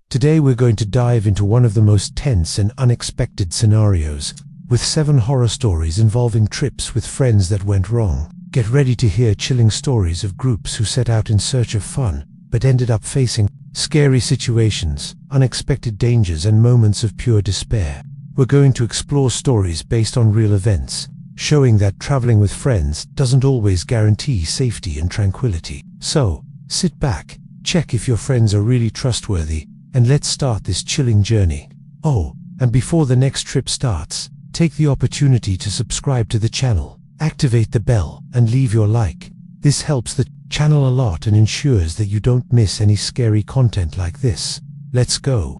Today we're going to dive into one of the most tense and unexpected scenarios, with 7 horror stories involving trips with friends that went wrong. Get ready to hear chilling stories of groups who set out in search of fun, but ended up facing scary situations, unexpected dangers, and moments of pure despair. We're going to explore stories based on real events, showing that traveling with friends doesn't always guarantee safety and tranquility. So, sit back, check if your friends are really trustworthy, and let's start this chilling journey. Oh, and before the next trip starts, take the opportunity to subscribe to the channel, activate the bell, and leave your like. This helps the channel a lot and ensures that you don't miss any scary content like this. Let's go.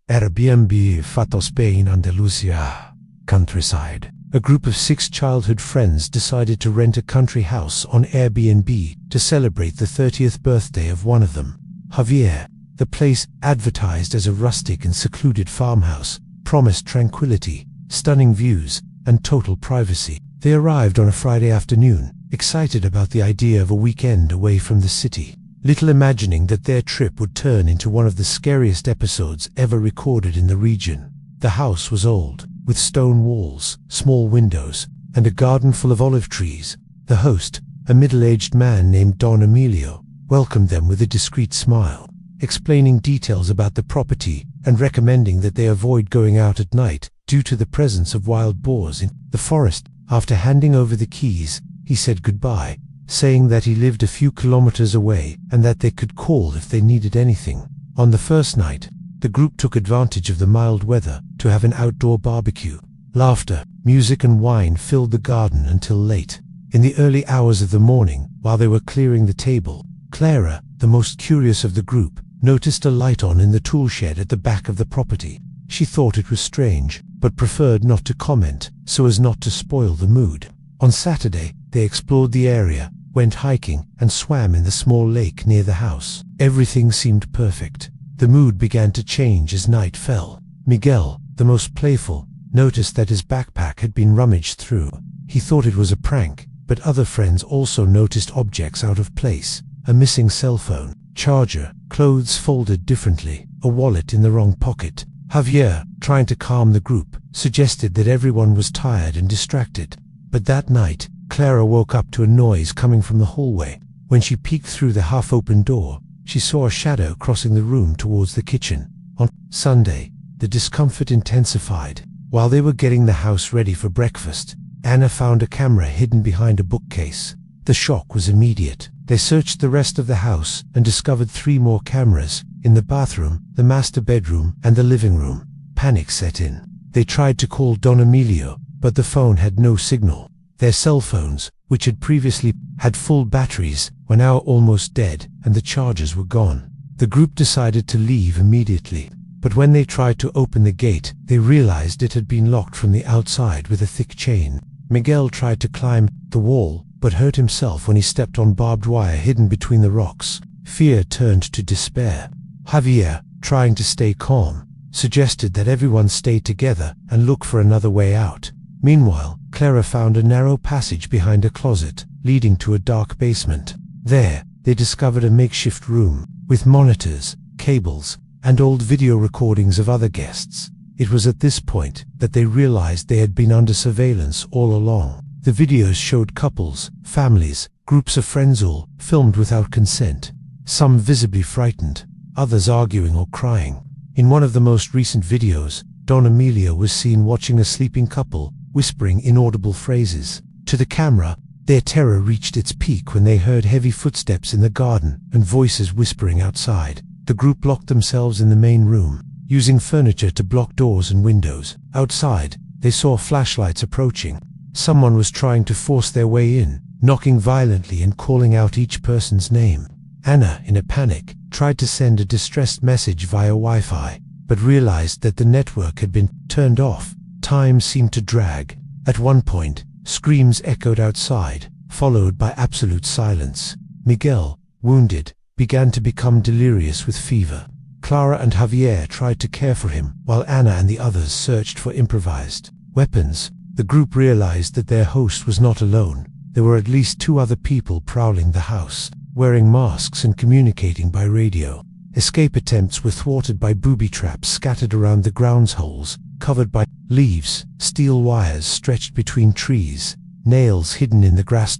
Airbnb fatto Spain, Andalusia. Countryside. A group of 6 childhood friends decided to rent a country house on Airbnb to celebrate the 30th birthday of one of them, Javier. The place, advertised as a rustic and secluded farmhouse, promised tranquility, stunning views, and total privacy. They arrived on a Friday afternoon, excited about the idea of a weekend away from the city, little imagining that their trip would turn into one of the scariest episodes ever recorded in the region. The house was old, with stone walls, small windows, and a garden full of olive trees. The host, a middle-aged man named Don Emilio, welcomed them with a discreet smile, explaining details about the property and recommending that they avoid going out at night due to the presence of wild boars in the forest. After handing over the keys, he said goodbye, saying that he lived a few kilometers away and that they could call if they needed anything. On the first night, the group took advantage of the mild weather to have an outdoor barbecue. Laughter, music, and wine filled the garden until late. In the early hours of the morning, while they were clearing the table, Clara, the most curious of the group, noticed a light on in the tool shed at the back of the property. She thought it was strange, but preferred not to comment so as not to spoil the mood. On Saturday, they explored the area, went hiking, and swam in the small lake near the house. Everything seemed perfect. The mood began to change as night fell. Miguel, the most playful, noticed that his backpack had been rummaged through. He thought it was a prank, but other friends also noticed objects out of place: a missing cell phone, charger, clothes folded differently, a wallet in the wrong pocket. Javier, trying to calm the group, suggested that everyone was tired and distracted. But that night, Clara woke up to a noise coming from the hallway. When she peeked through the half-open door, she saw a shadow crossing the room towards the kitchen. On Sunday, the discomfort intensified. While they were getting the house ready for breakfast, Anna found a camera hidden behind a bookcase. The shock was immediate. They searched the rest of the house and discovered 3 more cameras, in the bathroom, the master bedroom, and the living room. Panic set in. They tried to call Don Emilio, but the phone had no signal. Their cell phones, which had previously had full batteries, were now almost dead, and the chargers were gone. The group decided to leave immediately, but when they tried to open the gate, they realized it had been locked from the outside with a thick chain. Miguel tried to climb the wall, but hurt himself when he stepped on barbed wire hidden between the rocks. Fear turned to despair. Javier, trying to stay calm, suggested that everyone stay together and look for another way out. Meanwhile, Clara found a narrow passage behind a closet, leading to a dark basement. There, they discovered a makeshift room, with monitors, cables, and old video recordings of other guests. It was at this point that they realized they had been under surveillance all along. The videos showed couples, families, groups of friends, all filmed without consent, some visibly frightened, others arguing or crying. In one of the most recent videos, Don Emilio was seen watching a sleeping couple, whispering inaudible phrases. To the camera, their terror reached its peak when they heard heavy footsteps in the garden and voices whispering outside. The group locked themselves in the main room, using furniture to block doors and windows. Outside, they saw flashlights approaching. Someone was trying to force their way in, knocking violently and calling out each person's name. Anna, in a panic, tried to send a distressed message via Wi-Fi, but realized that the network had been turned off. Time seemed to drag. At one point, screams echoed outside, followed by absolute silence. Miguel, wounded, began to become delirious with fever. Clara and Javier tried to care for him, while Anna and the others searched for improvised weapons. The group realized that their host was not alone. There were at least 2 other people prowling the house, wearing masks and communicating by radio. Escape attempts were thwarted by booby traps scattered around the grounds, holes covered by leaves, steel wires stretched between trees, nails hidden in the grass.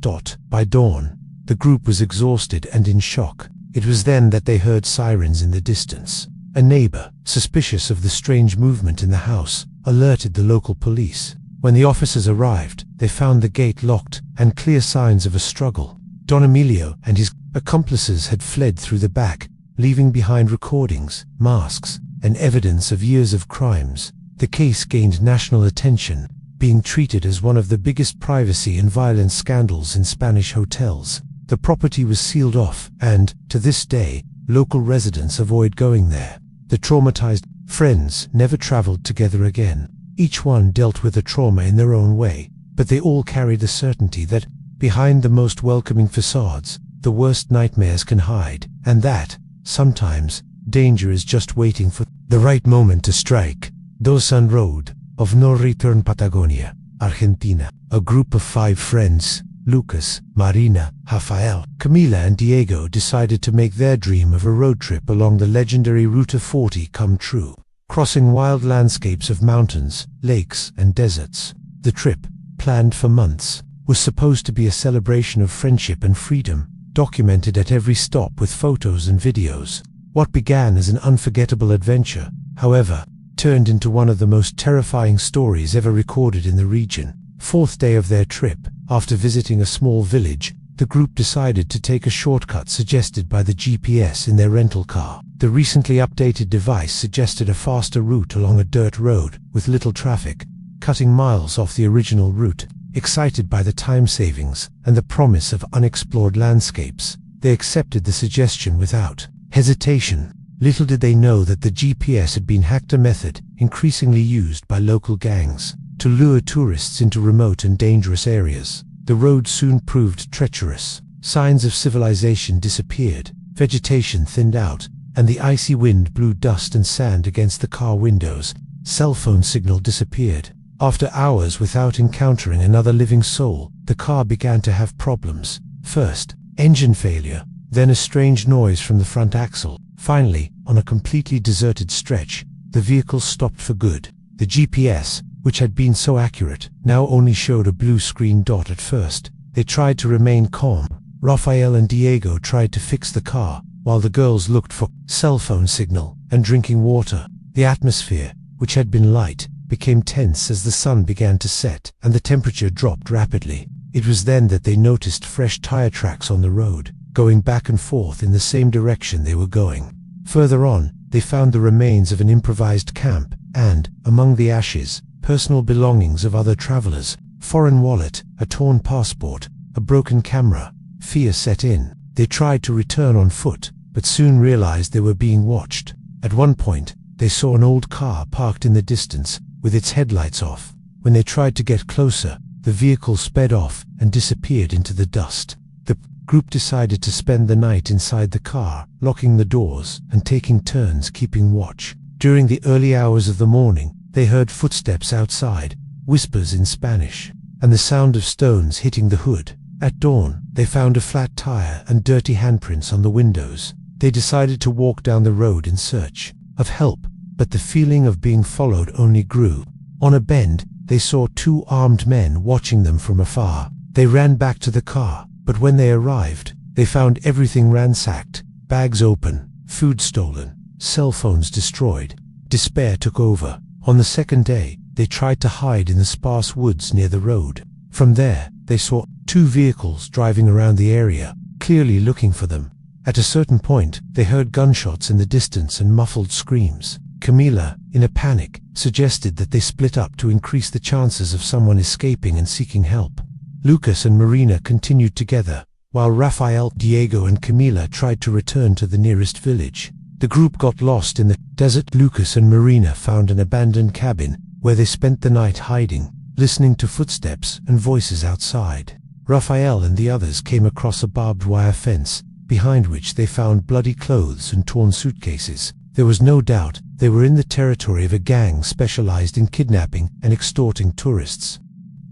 By dawn, the group was exhausted and in shock. It was then that they heard sirens in the distance. A neighbor, suspicious of the strange movement in the house, alerted the local police. When the officers arrived, they found the gate locked and clear signs of a struggle. Don Emilio and his accomplices had fled through the back, leaving behind recordings, masks, and evidence of years of crimes. The case gained national attention, being treated as one of the biggest privacy and violence scandals in Spanish hotels. The property was sealed off, and, to this day, local residents avoid going there. The traumatized friends never traveled together again. Each one dealt with the trauma in their own way, but they all carried the certainty that, behind the most welcoming facades, the worst nightmares can hide, and that, sometimes, danger is just waiting for the right moment to strike. Dosan Road, of No Return, Patagonia, Argentina. A group of 5 friends, Lucas, Marina, Rafael, Camila and Diego, decided to make their dream of a road trip along the legendary Ruta 40 come true, crossing wild landscapes of mountains, lakes and deserts. The trip, planned for months, was supposed to be a celebration of friendship and freedom, documented at every stop with photos and videos. What began as an unforgettable adventure, however, turned into one of the most terrifying stories ever recorded in the region. 4th day of their trip, after visiting a small village, the group decided to take a shortcut suggested by the GPS in their rental car. The recently updated device suggested a faster route along a dirt road with little traffic, cutting miles off the original route. Excited by the time savings and the promise of unexplored landscapes, they accepted the suggestion without hesitation. Little did they know that the GPS had been hacked, a method increasingly used by local gangs to lure tourists into remote and dangerous areas. The road soon proved treacherous. Signs of civilization disappeared, vegetation thinned out, and the icy wind blew dust and sand against the car windows. Cell phone signal disappeared. After hours without encountering another living soul, the car began to have problems. First, engine failure, then a strange noise from the front axle. Finally, on a completely deserted stretch, the vehicle stopped for good. The GPS, which had been so accurate, now only showed a blue screen dot at first. They tried to remain calm. Rafael and Diego tried to fix the car, while the girls looked for cell phone signal and drinking water. The atmosphere, which had been light, became tense as the sun began to set and the temperature dropped rapidly. It was then that they noticed fresh tire tracks on the road, going back and forth in the same direction they were going. Further on, they found the remains of an improvised camp, and, among the ashes, personal belongings of other travelers, foreign wallet, a torn passport, a broken camera. Fear set in. They tried to return on foot, but soon realized they were being watched. At one point, they saw an old car parked in the distance, with its headlights off. When they tried to get closer, the vehicle sped off and disappeared into the dust. The group decided to spend the night inside the car, locking the doors and taking turns keeping watch. During the early hours of the morning, they heard footsteps outside, whispers in Spanish, and the sound of stones hitting the hood. At dawn, they found a flat tire and dirty handprints on the windows. They decided to walk down the road in search of help, but the feeling of being followed only grew. On a bend, they saw 2 armed men watching them from afar. They ran back to the car, but when they arrived, they found everything ransacked, bags open, food stolen, cell phones destroyed. Despair took over. On the 2nd day, they tried to hide in the sparse woods near the road. From there, they saw 2 vehicles driving around the area, clearly looking for them. At a certain point, they heard gunshots in the distance and muffled screams. Camila, in a panic, suggested that they split up to increase the chances of someone escaping and seeking help. Lucas and Marina continued together, while Rafael, Diego and Camila tried to return to the nearest village. The group got lost in the desert. Lucas and Marina found an abandoned cabin, where they spent the night hiding, listening to footsteps and voices outside. Rafael and the others came across a barbed wire fence, behind which they found bloody clothes and torn suitcases. There was no doubt they were in the territory of a gang specialized in kidnapping and extorting tourists.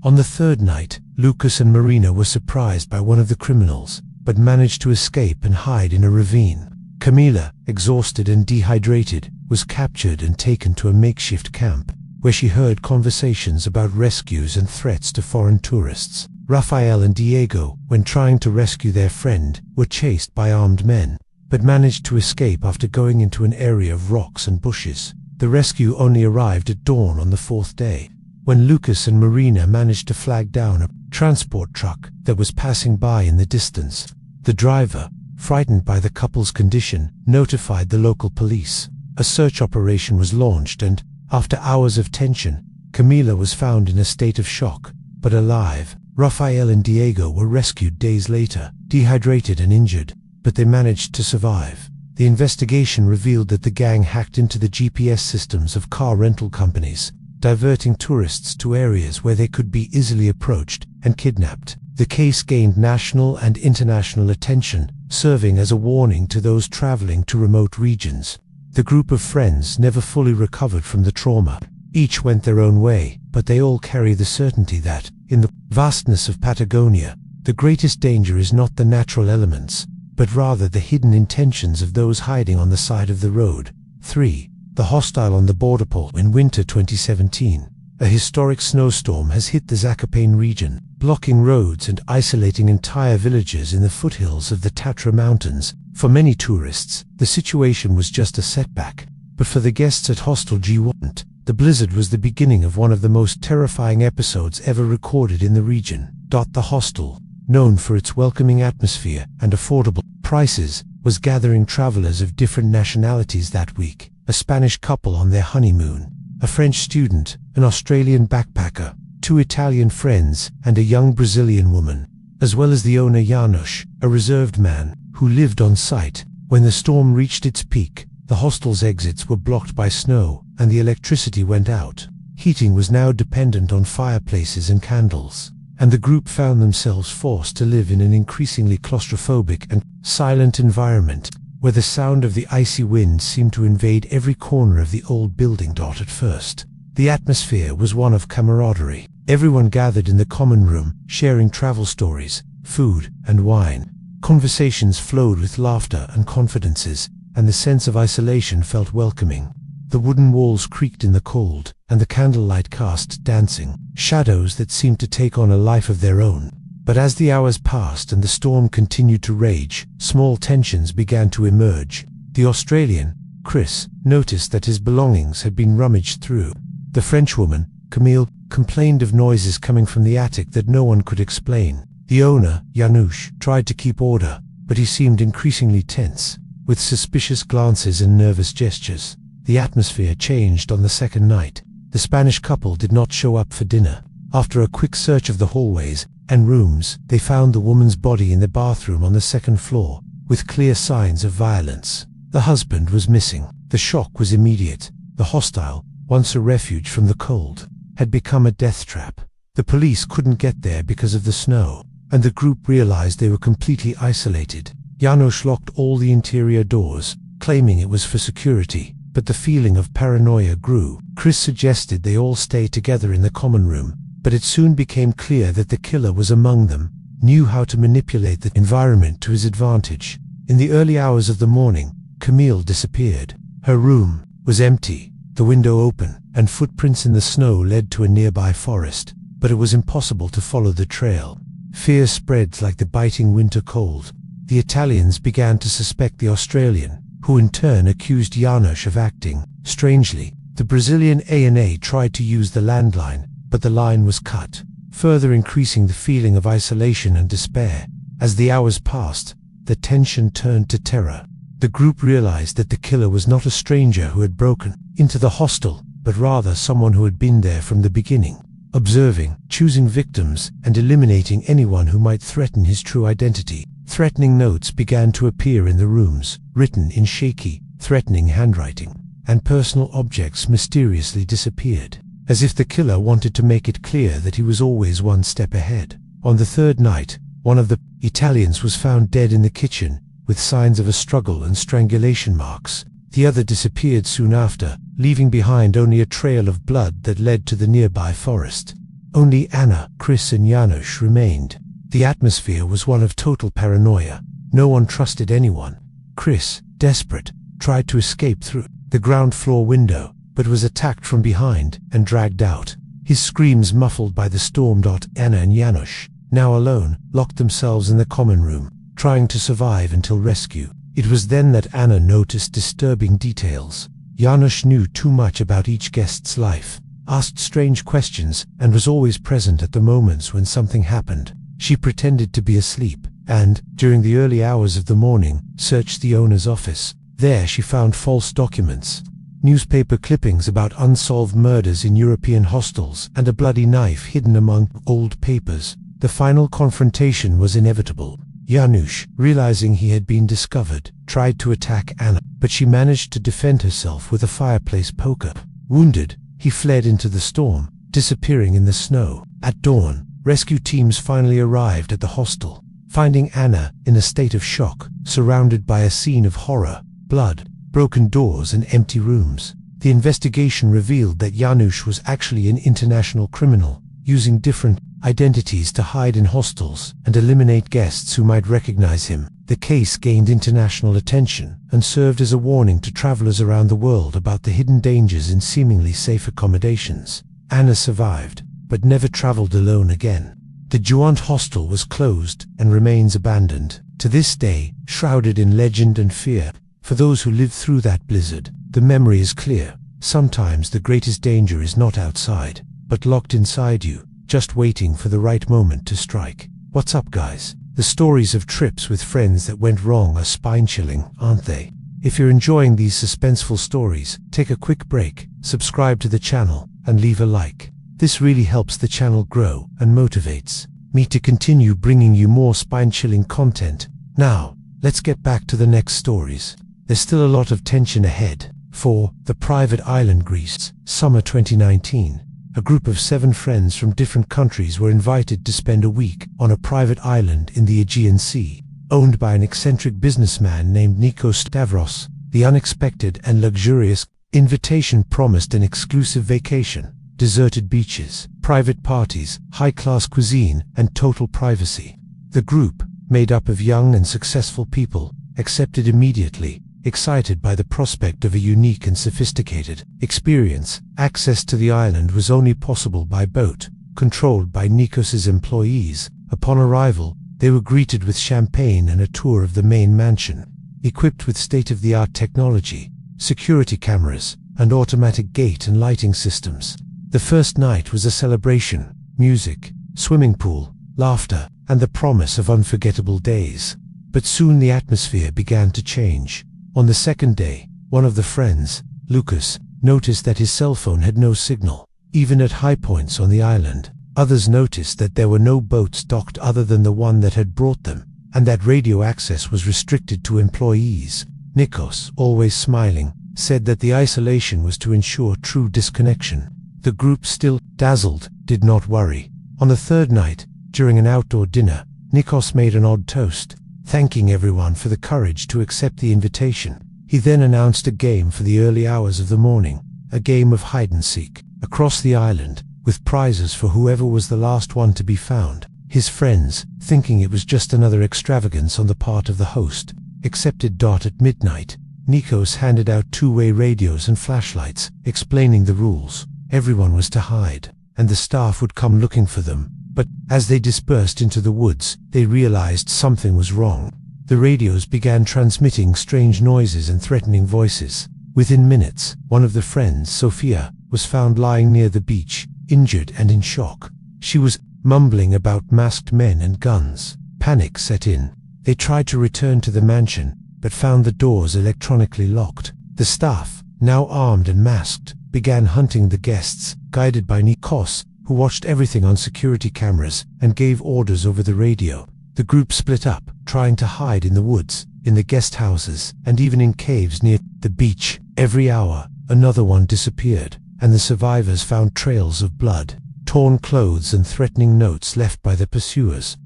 On the 3rd night, Lucas and Marina were surprised by one of the criminals, but managed to escape and hide in a ravine. Camila, exhausted and dehydrated, was captured and taken to a makeshift camp, where she heard conversations about rescues and threats to foreign tourists. Rafael and Diego, when trying to rescue their friend, were chased by armed men, but managed to escape after going into an area of rocks and bushes. The rescue only arrived at dawn on the fourth day, when Lucas and Marina managed to flag down a transport truck that was passing by in the distance. The driver, frightened by the couple's condition, notified the local police. A search operation was launched and, after hours of tension, Camila was found in a state of shock, but alive. Rafael and Diego were rescued days later, dehydrated and injured, but they managed to survive. The investigation revealed that the gang hacked into the GPS systems of car rental companies, diverting tourists to areas where they could be easily approached and kidnapped. The case gained national and international attention, serving as a warning to those traveling to remote regions. The group of friends never fully recovered from the trauma. Each went their own way, but they all carry the certainty that, in the vastness of Patagonia, the greatest danger is not the natural elements, but rather the hidden intentions of those hiding on the side of the road. 3. The hostile on the border pole. In winter 2017, a historic snowstorm has hit the Zakopane region, blocking roads and isolating entire villages in the foothills of the Tatra Mountains. For many tourists, the situation was just a setback, but for the guests at Hostel G1, the blizzard was the beginning of one of the most terrifying episodes ever recorded in the region. The hostel, known for its welcoming atmosphere and affordable prices, was gathering travelers of different nationalities that week. A Spanish couple on their honeymoon, a French student, an Australian backpacker, 2 Italian friends, and a young Brazilian woman, as well as the owner Janusz, a reserved man, who lived on site. When the storm reached its peak, the hostel's exits were blocked by snow, and the electricity went out. Heating was now dependent on fireplaces and candles, and the group found themselves forced to live in an increasingly claustrophobic and silent environment, where the sound of the icy wind seemed to invade every corner of the old building. At first, the atmosphere was one of camaraderie. Everyone gathered in the common room, sharing travel stories, food, and wine. Conversations flowed with laughter and confidences, and the sense of isolation felt welcoming. The wooden walls creaked in the cold, and the candlelight cast dancing shadows that seemed to take on a life of their own. But as the hours passed and the storm continued to rage, small tensions began to emerge. The Australian, Chris, noticed that his belongings had been rummaged through. The Frenchwoman, Camille, complained of noises coming from the attic that no one could explain. The owner, Janusz, tried to keep order, but he seemed increasingly tense, with suspicious glances and nervous gestures. The atmosphere changed on the second night. The Spanish couple did not show up for dinner. After a quick search of the hallways and rooms, they found the woman's body in the bathroom on the second floor, with clear signs of violence. The husband was missing. The shock was immediate. The hostel, once a refuge from the cold, had become a death trap. The police couldn't get there because of the snow, and the group realized they were completely isolated. Janusz locked all the interior doors, claiming it was for security, but the feeling of paranoia grew. Chris suggested they all stay together in the common room, but it soon became clear that the killer was among them, knew how to manipulate the environment to his advantage. In the early hours of the morning, Camille disappeared. Her room was empty, the window open, and footprints in the snow led to a nearby forest, but it was impossible to follow the trail. Fear spread like the biting winter cold. The Italians began to suspect the Australian, who in turn accused Janusz of acting. Strangely, the Brazilian A&A tried to use the landline, but the line was cut, further increasing the feeling of isolation and despair. As the hours passed, the tension turned to terror. The group realized that the killer was not a stranger who had broken into the hostel, but rather someone who had been there from the beginning, observing, choosing victims, and eliminating anyone who might threaten his true identity. Threatening notes began to appear in the rooms, written in shaky, threatening handwriting, and personal objects mysteriously disappeared, as if the killer wanted to make it clear that he was always one step ahead. On the third night, one of the Italians was found dead in the kitchen, with signs of a struggle and strangulation marks. The other disappeared soon after, leaving behind only a trail of blood that led to the nearby forest. Only Anna, Chris, and Janusz remained. The atmosphere was one of total paranoia. No one trusted anyone. Chris, desperate, tried to escape through the ground floor window, but was attacked from behind and dragged out, his screams muffled by the storm. Anna and Janusz, now alone, locked themselves in the common room, trying to survive until rescue. It was then that Anna noticed disturbing details. Janusz knew too much about each guest's life, asked strange questions, and was always present at the moments when something happened. She pretended to be asleep, and, during the early hours of the morning, searched the owner's office. There she found false documents, newspaper clippings about unsolved murders in European hostels, and a bloody knife hidden among old papers. The final confrontation was inevitable. Janusz, realizing he had been discovered, tried to attack Anna, but she managed to defend herself with a fireplace poker. Wounded, he fled into the storm, disappearing in the snow. At dawn, rescue teams finally arrived at the hostel, finding Anna in a state of shock, surrounded by a scene of horror, blood, broken doors and empty rooms. The investigation revealed that Janusz was actually an international criminal, using different identities to hide in hostels and eliminate guests who might recognize him. The case gained international attention and served as a warning to travelers around the world about the hidden dangers in seemingly safe accommodations. Anna survived, but never traveled alone again. The Juant hostel was closed and remains abandoned, to this day, shrouded in legend and fear. For those who lived through that blizzard, the memory is clear. Sometimes the greatest danger is not outside, but locked inside you, just waiting for the right moment to strike. What's up, guys? The stories of trips with friends that went wrong are spine-chilling, aren't they? If you're enjoying these suspenseful stories, take a quick break, subscribe to the channel, and leave a like. This really helps the channel grow and motivates me to continue bringing you more spine-chilling content. Now, let's get back to the next stories. There's still a lot of tension ahead. For The Private Island, Greece, summer 2019. A group of 7 friends from different countries were invited to spend a week on a private island in the Aegean Sea, owned by an eccentric businessman named Nikos Stavros. The unexpected and luxurious invitation promised an exclusive vacation, deserted beaches, private parties, high-class cuisine, and total privacy. The group, made up of young and successful people, accepted immediately, excited by the prospect of a unique and sophisticated experience. Access to the island was only possible by boat, controlled by Nikos's employees. Upon arrival, they were greeted with champagne and a tour of the main mansion, equipped with state-of-the-art technology, security cameras, and automatic gate and lighting systems. The first night was a celebration: music, swimming pool, laughter, and the promise of unforgettable days. But soon the atmosphere began to change. On the second day, one of the friends, Lucas, noticed that his cell phone had no signal, even at high points on the island. Others noticed that there were no boats docked other than the one that had brought them, and that radio access was restricted to employees. Nikos, always smiling, said that the isolation was to ensure true disconnection. The group, still dazzled, did not worry. On the third night, during an outdoor dinner, Nikos made an odd toast, thanking everyone for the courage to accept the invitation. He then announced a game for the early hours of the morning, a game of hide-and-seek, across the island, with prizes for whoever was the last one to be found. His friends, thinking it was just another extravagance on the part of the host, accepted. At midnight, Nikos handed out two-way radios and flashlights, explaining the rules. Everyone was to hide, and the staff would come looking for them. But, as they dispersed into the woods, they realized something was wrong. The radios began transmitting strange noises and threatening voices. Within minutes, one of the friends, Sophia, was found lying near the beach, injured and in shock. She was mumbling about masked men and guns. Panic set in. They tried to return to the mansion, but found the doors electronically locked. The staff, now armed and masked, began hunting the guests, guided by Nikos, who watched everything on security cameras and gave orders over the radio. The group split up, trying to hide in the woods, in the guest houses, and even in caves near the beach. Every hour, another one disappeared, and the survivors found trails of blood, torn clothes, and threatening notes left by their pursuers.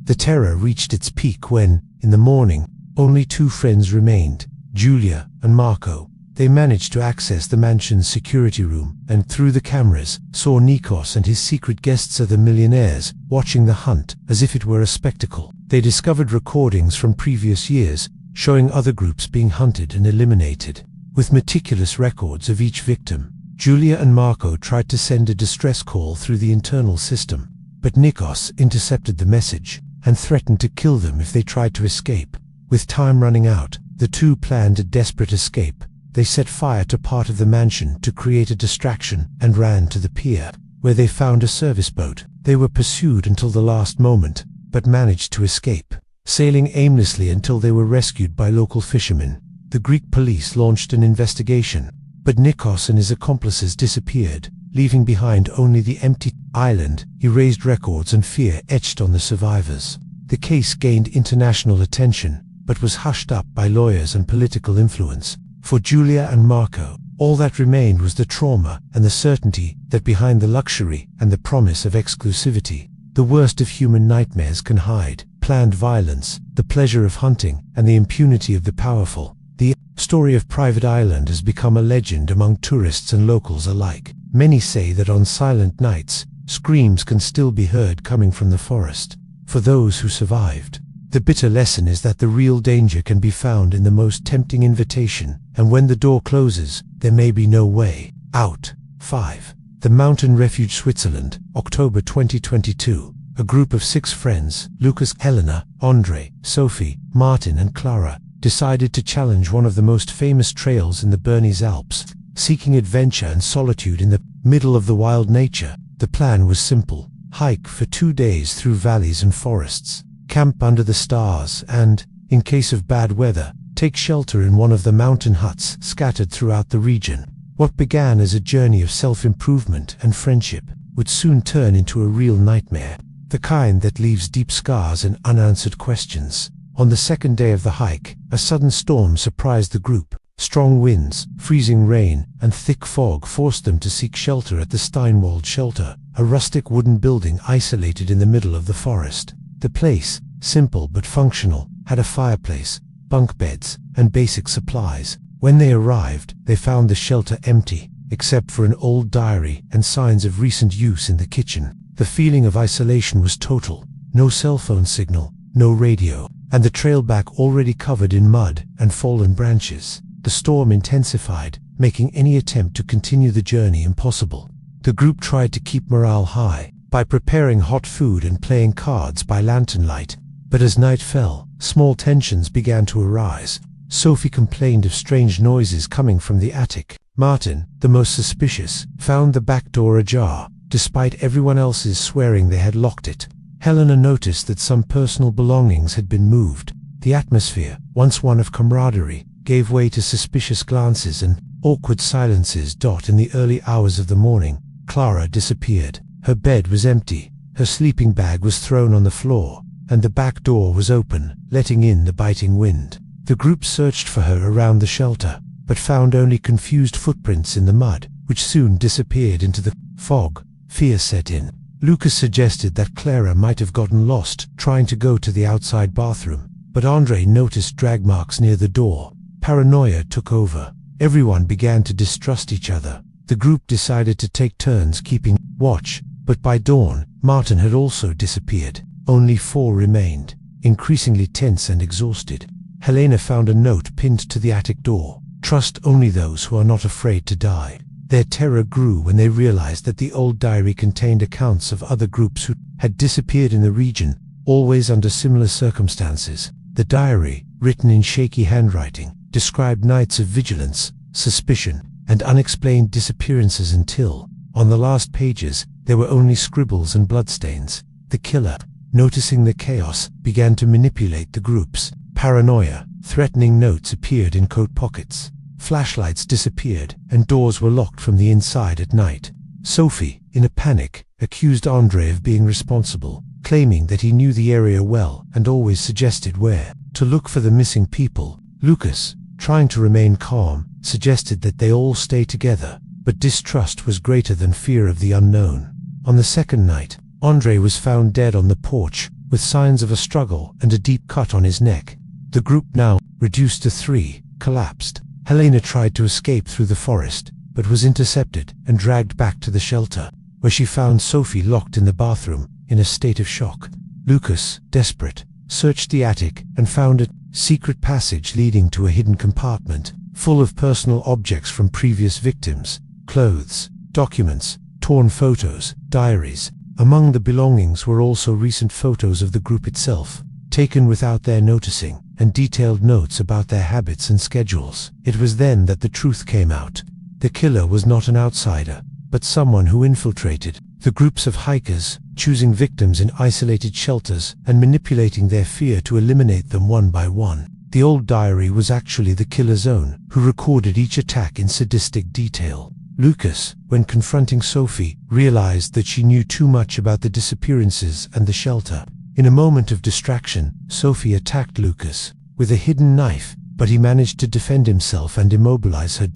The terror reached its peak when, in the morning, only 2 friends remained, Julia and Marco. They managed to access the mansion's security room, and through the cameras, saw Nikos and his secret guests, the millionaires, watching the hunt as if it were a spectacle. They discovered recordings from previous years, showing other groups being hunted and eliminated. With meticulous records of each victim, Julia and Marco tried to send a distress call through the internal system, but Nikos intercepted the message and threatened to kill them if they tried to escape. With time running out, the two planned a desperate escape. They set fire to part of the mansion to create a distraction and ran to the pier, where they found a service boat. They were pursued until the last moment, but managed to escape, sailing aimlessly until they were rescued by local fishermen. The Greek police launched an investigation, but Nikos and his accomplices disappeared, leaving behind only the empty island, erased records and fear etched on the survivors. The case gained international attention, but was hushed up by lawyers and political influence. For Julia and Marco, all that remained was the trauma and the certainty that behind the luxury and the promise of exclusivity, the worst of human nightmares can hide: planned violence, the pleasure of hunting, and the impunity of the powerful. The story of Private Island has become a legend among tourists and locals alike. Many say that on silent nights, screams can still be heard coming from the forest. For those who survived, the bitter lesson is that the real danger can be found in the most tempting invitation, and when the door closes, there may be no way out. 5. The Mountain Refuge, Switzerland, October 2022. A group of 6 friends, Lucas, Helena, Andre, Sophie, Martin and Clara, decided to challenge one of the most famous trails in the Bernese Alps, seeking adventure and solitude in the middle of the wild nature. The plan was simple: hike for 2 days through valleys and forests, camp under the stars, and, in case of bad weather, take shelter in one of the mountain huts scattered throughout the region. What began as a journey of self-improvement and friendship would soon turn into a real nightmare, the kind that leaves deep scars and unanswered questions. On the second day of the hike, a sudden storm surprised the group. Strong winds, freezing rain, and thick fog forced them to seek shelter at the Steinwald shelter, a rustic wooden building isolated in the middle of the forest. The place, simple but functional, had a fireplace, bunk beds, and basic supplies. When they arrived, they found the shelter empty, except for an old diary and signs of recent use in the kitchen. The feeling of isolation was total. No cell phone signal, no radio, and the trail back already covered in mud and fallen branches. The storm intensified, making any attempt to continue the journey impossible. The group tried to keep morale high by preparing hot food and playing cards by lantern light, but as night fell, small tensions began to arise. Sophie complained of strange noises coming from the attic. Martin, the most suspicious, found the back door ajar, despite everyone else's swearing they had locked it. Helena noticed that some personal belongings had been moved. The atmosphere, once one of camaraderie, gave way to suspicious glances and awkward silences. In the early hours of the morning, Clara disappeared. Her bed was empty, her sleeping bag was thrown on the floor, and the back door was open, letting in the biting wind. The group searched for her around the shelter, but found only confused footprints in the mud, which soon disappeared into the fog. Fear set in. Lucas suggested that Clara might have gotten lost trying to go to the outside bathroom, but Andre noticed drag marks near the door. Paranoia took over. Everyone began to distrust each other. The group decided to take turns keeping watch, but by dawn, Martin had also disappeared. Only 4 remained, increasingly tense and exhausted. Helena found a note pinned to the attic door: "Trust only those who are not afraid to die." Their terror grew when they realized that the old diary contained accounts of other groups who had disappeared in the region, always under similar circumstances. The diary, written in shaky handwriting, described nights of vigilance, suspicion, and unexplained disappearances until, on the last pages, there were only scribbles and bloodstains. The killer, noticing the chaos, began to manipulate the groups. Paranoia, threatening notes appeared in coat pockets. Flashlights disappeared, and doors were locked from the inside at night. Sophie, in a panic, accused Andre of being responsible, claiming that he knew the area well and always suggested where to look for the missing people. Lucas, trying to remain calm, suggested that they all stay together, but distrust was greater than fear of the unknown. On the second night, Andre was found dead on the porch, with signs of a struggle and a deep cut on his neck. The group, now reduced to 3, collapsed. Helena tried to escape through the forest, but was intercepted and dragged back to the shelter, where she found Sophie locked in the bathroom, in a state of shock. Lucas, desperate, searched the attic and found a secret passage leading to a hidden compartment, full of personal objects from previous victims, clothes, documents, torn photos, diaries. Among the belongings were also recent photos of the group itself, taken without their noticing, and detailed notes about their habits and schedules. It was then that the truth came out. The killer was not an outsider, but someone who infiltrated the groups of hikers, choosing victims in isolated shelters and manipulating their fear to eliminate them one by one. The old diary was actually the killer's own, who recorded each attack in sadistic detail. Lucas, when confronting Sophie, realized that she knew too much about the disappearances and the shelter. In a moment of distraction, Sophie attacked Lucas with a hidden knife, but he managed to defend himself and immobilize her.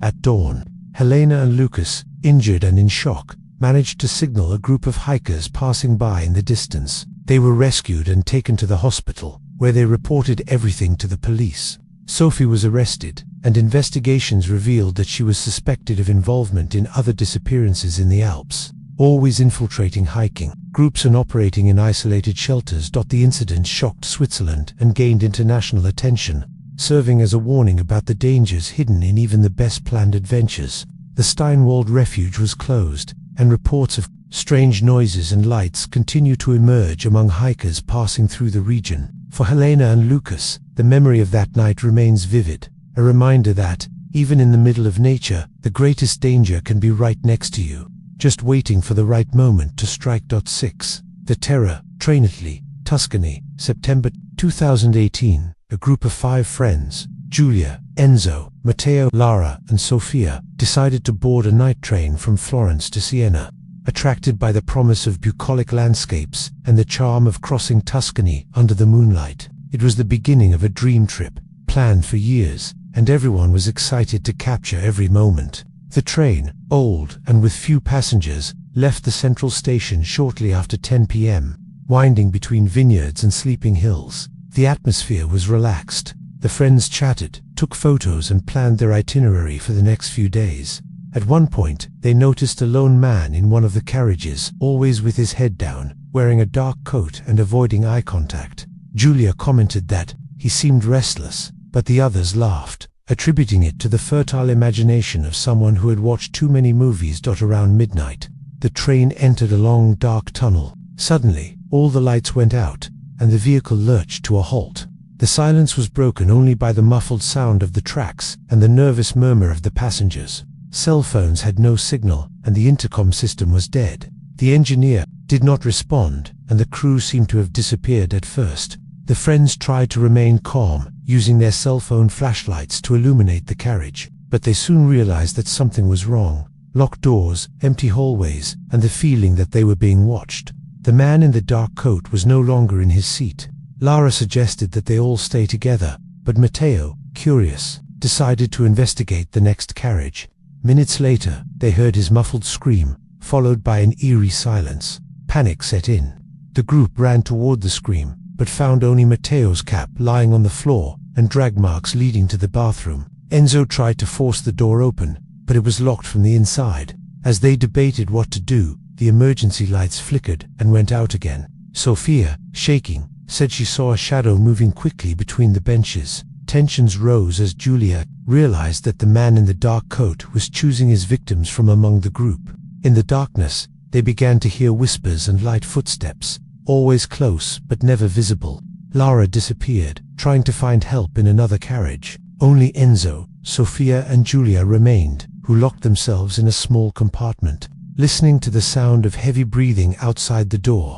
At dawn, Helena and Lucas, injured and in shock, managed to signal a group of hikers passing by in the distance. They were rescued and taken to the hospital, where they reported everything to the police. Sophie was arrested, and investigations revealed that she was suspected of involvement in other disappearances in the Alps, always infiltrating hiking groups and operating in isolated shelters. The incident shocked Switzerland and gained international attention, serving as a warning about the dangers hidden in even the best planned adventures. The Steinwald refuge was closed, and reports of strange noises and lights continue to emerge among hikers passing through the region. For Helena and Lucas, the memory of that night remains vivid, a reminder that, even in the middle of nature, the greatest danger can be right next to you, just waiting for the right moment to strike. 6. The Terror, Trainately, Tuscany, September 2018. A group of 5 friends, Giulia, Enzo, Matteo, Lara, and Sofia, decided to board a night train from Florence to Siena. Attracted by the promise of bucolic landscapes and the charm of crossing Tuscany under the moonlight, it was the beginning of a dream trip, planned for years, and everyone was excited to capture every moment. The train, old and with few passengers, left the central station shortly after 10 p.m., winding between vineyards and sleeping hills. The atmosphere was relaxed. The friends chatted, took photos, and planned their itinerary for the next few days. At one point, they noticed a lone man in one of the carriages, always with his head down, wearing a dark coat and avoiding eye contact. Giulia commented that he seemed restless, but the others laughed, attributing it to the fertile imagination of someone who had watched too many movies. Around midnight, the train entered a long dark tunnel. Suddenly, all the lights went out, and the vehicle lurched to a halt. The silence was broken only by the muffled sound of the tracks and the nervous murmur of the passengers. Cell phones had no signal, and the intercom system was dead. The engineer did not respond, and the crew seemed to have disappeared at first. The friends tried to remain calm, using their cell phone flashlights to illuminate the carriage, but they soon realized that something was wrong. Locked doors, empty hallways, and the feeling that they were being watched. The man in the dark coat was no longer in his seat. Lara suggested that they all stay together, but Matteo, curious, decided to investigate the next carriage. Minutes later, they heard his muffled scream, followed by an eerie silence. Panic set in. The group ran toward the scream, but found only Matteo's cap lying on the floor and drag marks leading to the bathroom. Enzo tried to force the door open, but it was locked from the inside. As they debated what to do, the emergency lights flickered and went out again. Sofia, shaking, said she saw a shadow moving quickly between the benches. Tensions rose as Giulia realized that the man in the dark coat was choosing his victims from among the group. In the darkness, they began to hear whispers and light footsteps, always close but never visible. Lara disappeared, trying to find help in another carriage. Only Enzo, Sofia, and Giulia remained, who locked themselves in a small compartment, listening to the sound of heavy breathing outside the door.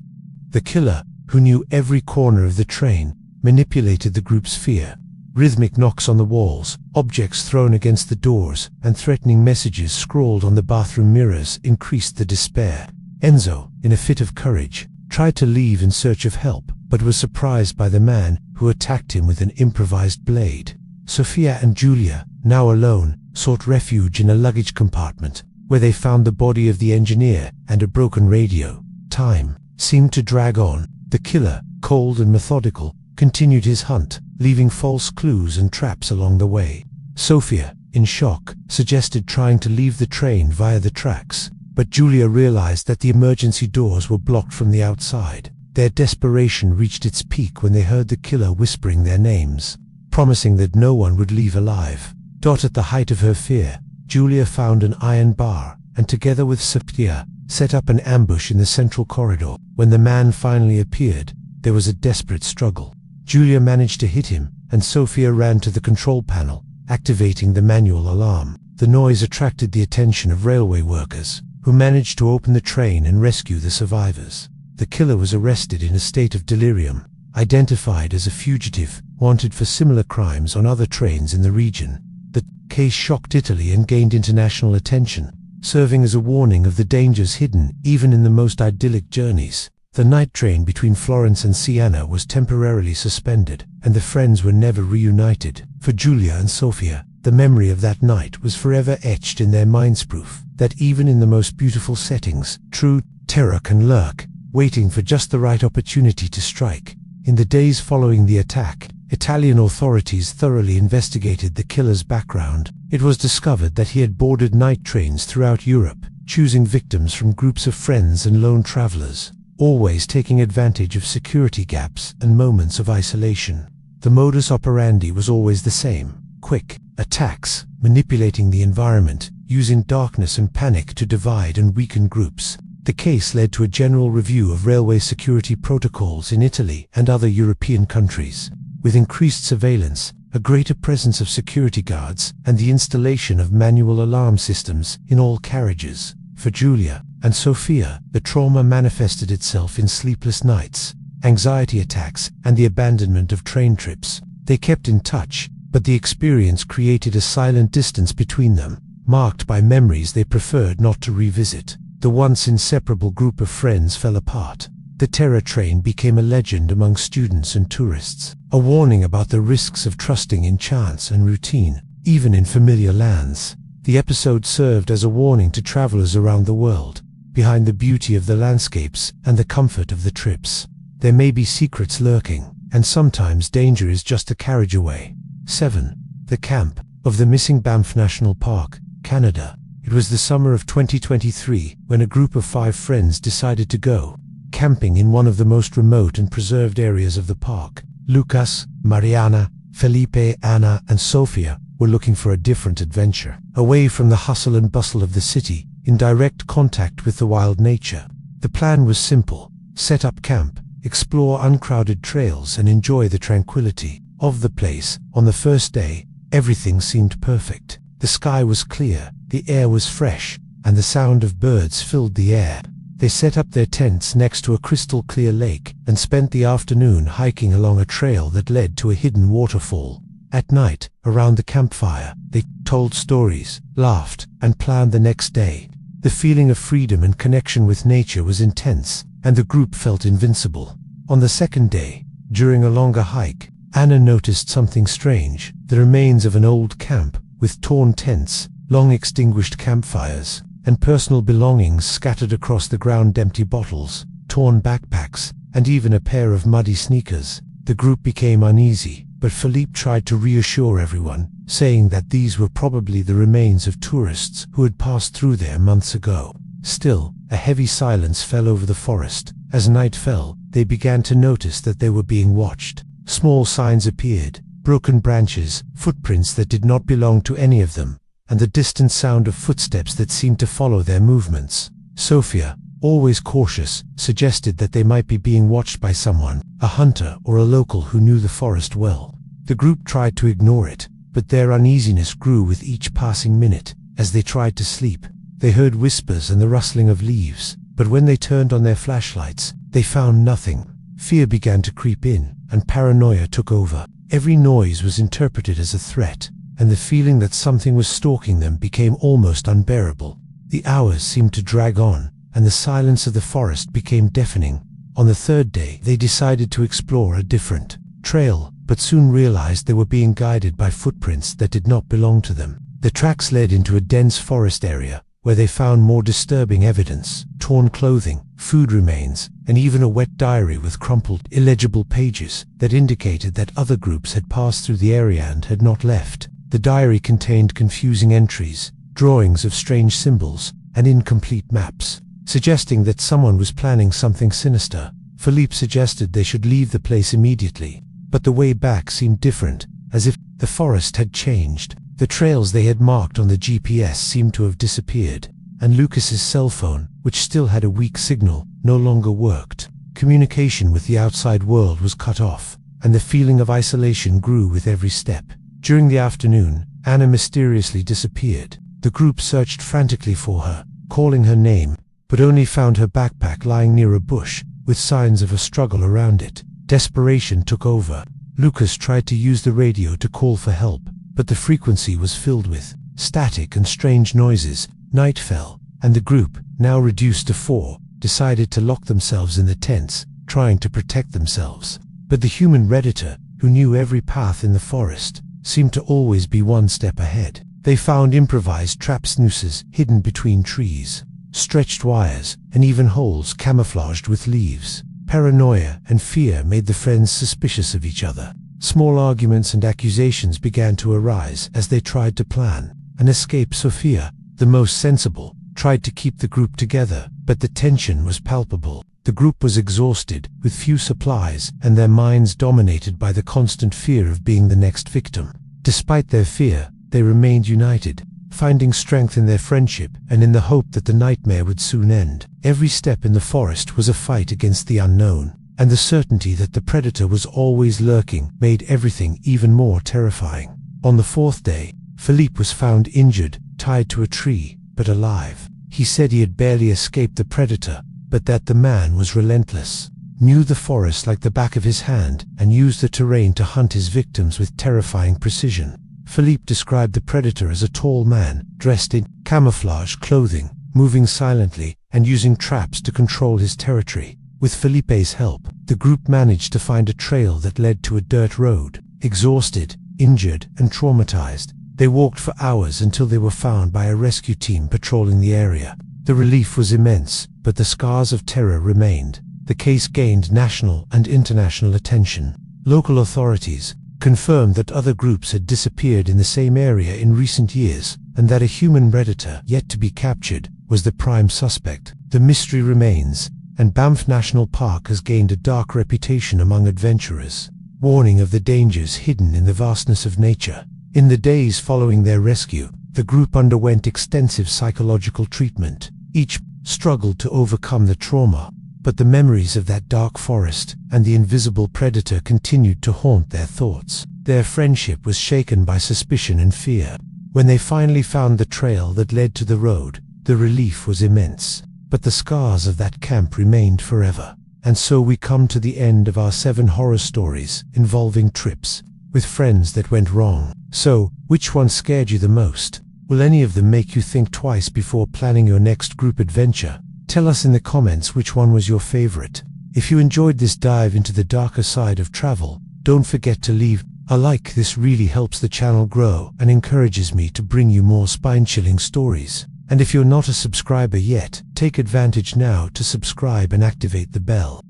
The killer, who knew every corner of the train, manipulated the group's fear. Rhythmic knocks on the walls, objects thrown against the doors, and threatening messages scrawled on the bathroom mirrors increased the despair. Enzo, in a fit of courage, tried to leave in search of help, but was surprised by the man who attacked him with an improvised blade. Sofia and Giulia, now alone, sought refuge in a luggage compartment, where they found the body of the engineer and a broken radio. Time seemed to drag on. The killer, cold and methodical, continued his hunt, leaving false clues and traps along the way. Sofia, in shock, suggested trying to leave the train via the tracks, but Giulia realized that the emergency doors were blocked from the outside. Their desperation reached its peak when they heard the killer whispering their names, promising that no one would leave alive. At the height of her fear, Julia found an iron bar and, together with Sophia, set up an ambush in the central corridor. When the man finally appeared, there was a desperate struggle. Julia managed to hit him, and Sophia ran to the control panel, activating the manual alarm. The noise attracted the attention of railway workers, who managed to open the train and rescue the survivors. The killer was arrested in a state of delirium, identified as a fugitive, wanted for similar crimes on other trains in the region. The case shocked Italy and gained international attention, serving as a warning of the dangers hidden even in the most idyllic journeys. The night train between Florence and Siena was temporarily suspended, and the friends were never reunited. For Julia and Sophia, the memory of that night was forever etched in their minds, proof that even in the most beautiful settings, true terror can lurk, waiting for just the right opportunity to strike. In the days following the attack, Italian authorities thoroughly investigated the killer's background. It was discovered that he had boarded night trains throughout Europe, choosing victims from groups of friends and lone travelers, always taking advantage of security gaps and moments of isolation. The modus operandi was always the same: quick attacks, manipulating the environment, using darkness and panic to divide and weaken groups. The case led to a general review of railway security protocols in Italy and other European countries, with increased surveillance, a greater presence of security guards, and the installation of manual alarm systems in all carriages. For Julia and Sophia, the trauma manifested itself in sleepless nights, anxiety attacks, and the abandonment of train trips. They kept in touch, but the experience created a silent distance between them, marked by memories they preferred not to revisit. The once inseparable group of friends fell apart. The terror train became a legend among students and tourists, a warning about the risks of trusting in chance and routine, even in familiar lands. The episode served as a warning to travelers around the world. Behind the beauty of the landscapes and the comfort of the trips, there may be secrets lurking, and sometimes danger is just a carriage away. 7. The camp of the missing Banff National Park, Canada. It was the summer of 2023 when a group of 5 friends decided to go camping in one of the most remote and preserved areas of the park. Lucas, Mariana, Felipe, Anna, and Sofia were looking for a different adventure, away from the hustle and bustle of the city, in direct contact with the wild nature. The plan was simple: set up camp, explore uncrowded trails, and enjoy the tranquility of the place. On the first day, everything seemed perfect. The sky was clear, the air was fresh, and the sound of birds filled the air. They set up their tents next to a crystal-clear lake and spent the afternoon hiking along a trail that led to a hidden waterfall. At night, around the campfire, they told stories, laughed, and planned the next day. The feeling of freedom and connection with nature was intense, and the group felt invincible. On the second day, during a longer hike, Anna noticed something strange: the remains of an old camp, with torn tents, long extinguished campfires, and personal belongings scattered across the ground. Empty bottles, torn backpacks, and even a pair of muddy sneakers. The group became uneasy, but Philippe tried to reassure everyone, saying that these were probably the remains of tourists who had passed through there months ago. Still, a heavy silence fell over the forest. As night fell, they began to notice that they were being watched. Small signs appeared: broken branches, footprints that did not belong to any of them, and the distant sound of footsteps that seemed to follow their movements. Sophia, always cautious, suggested that they might be being watched by someone, a hunter or a local who knew the forest well. The group tried to ignore it, but their uneasiness grew with each passing minute. As they tried to sleep, they heard whispers and the rustling of leaves, but when they turned on their flashlights, they found nothing. Fear began to creep in, and paranoia took over. Every noise was interpreted as a threat, and the feeling that something was stalking them became almost unbearable. The hours seemed to drag on, and the silence of the forest became deafening. On the third day, they decided to explore a different trail, but soon realized they were being guided by footprints that did not belong to them. The tracks led into a dense forest area, where they found more disturbing evidence: torn clothing, food remains, and even a wet diary with crumpled, illegible pages that indicated that other groups had passed through the area and had not left. The diary contained confusing entries, drawings of strange symbols, and incomplete maps, suggesting that someone was planning something sinister. Philippe suggested they should leave the place immediately, but the way back seemed different, as if the forest had changed. The trails they had marked on the GPS seemed to have disappeared, and Lucas's cell phone, which still had a weak signal, no longer worked. Communication with the outside world was cut off, and the feeling of isolation grew with every step. During the afternoon, Anna mysteriously disappeared. The group searched frantically for her, calling her name, but only found her backpack lying near a bush, with signs of a struggle around it. Desperation took over. Lucas tried to use the radio to call for help, but the frequency was filled with static and strange noises. Night fell, and the group, now reduced to 4, decided to lock themselves in the tents, trying to protect themselves. But the human redditor, who knew every path in the forest, seemed to always be one step ahead. They found improvised traps, nooses hidden between trees, stretched wires, and even holes camouflaged with leaves. Paranoia and fear made the friends suspicious of each other. Small arguments and accusations began to arise as they tried to plan an escape. Sophia, the most sensible, tried to keep the group together, but the tension was palpable. The group was exhausted, with few supplies, and their minds dominated by the constant fear of being the next victim. Despite their fear, they remained united, finding strength in their friendship and in the hope that the nightmare would soon end. Every step in the forest was a fight against the unknown, and the certainty that the predator was always lurking made everything even more terrifying. On the 4th day, Philippe was found injured, tied to a tree, but alive. He said he had barely escaped the predator, but that the man was relentless, knew the forest like the back of his hand, and used the terrain to hunt his victims with terrifying precision. Philippe described the predator as a tall man, dressed in camouflage clothing, moving silently, and using traps to control his territory. With Philippe's help, the group managed to find a trail that led to a dirt road. Exhausted, injured, and traumatized, they walked for hours until they were found by a rescue team patrolling the area. The relief was immense, but the scars of terror remained. The case gained national and international attention. Local authorities confirmed that other groups had disappeared in the same area in recent years, and that a human predator, yet to be captured, was the prime suspect. The mystery remains, and Banff National Park has gained a dark reputation among adventurers, warning of the dangers hidden in the vastness of nature. In the days following their rescue, the group underwent extensive psychological treatment. Each struggled to overcome the trauma, but the memories of that dark forest and the invisible predator continued to haunt their thoughts. Their friendship was shaken by suspicion and fear. When they finally found the trail that led to the road, the relief was immense. But the scars of that camp remained forever. And so we come to the end of our 7 horror stories involving trips with friends that went wrong. So, which one scared you the most? Will any of them make you think twice before planning your next group adventure? Tell us in the comments which one was your favorite. If you enjoyed this dive into the darker side of travel, don't forget to leave a like. This really helps the channel grow and encourages me to bring you more spine-chilling stories. And if you're not a subscriber yet, take advantage now to subscribe and activate the bell.